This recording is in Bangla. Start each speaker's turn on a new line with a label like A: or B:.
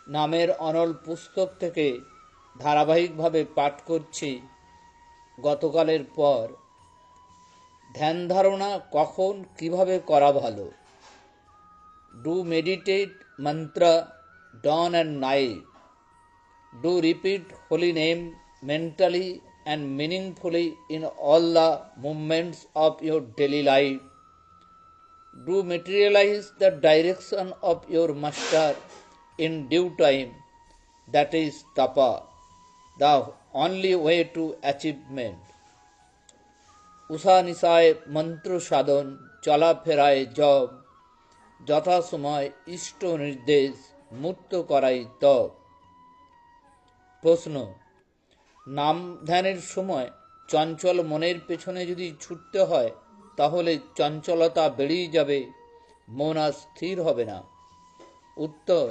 A: নামের অনল পুস্তক থেকে ধারাবাহিকভাবে পাঠ করছি গতকালের পর। ধ্যান ধারণা কখন কিভাবে করা ভালো? ডু মেডিটেট মন্ত্র dawn and night. Do repeat holy name mentally and meaningfully in all the movements of your daily life. Do materialize the direction of your master in due time. That is tapa, the only way to achievement. উষা নিশায় মন্ত্র সাধন, চলাফেরায় জপ, যথাসময় ইষ্ট নির্দেশ, মূর্ত করাই তপ। প্রশ্ন: নাম ধ্যানের সময় চঞ্চল মনের পেছনে যদি ছুটতে হয় তাহলে চঞ্চলতা বেড়েই যাবে, মন আর স্থির হবে না। উত্তর: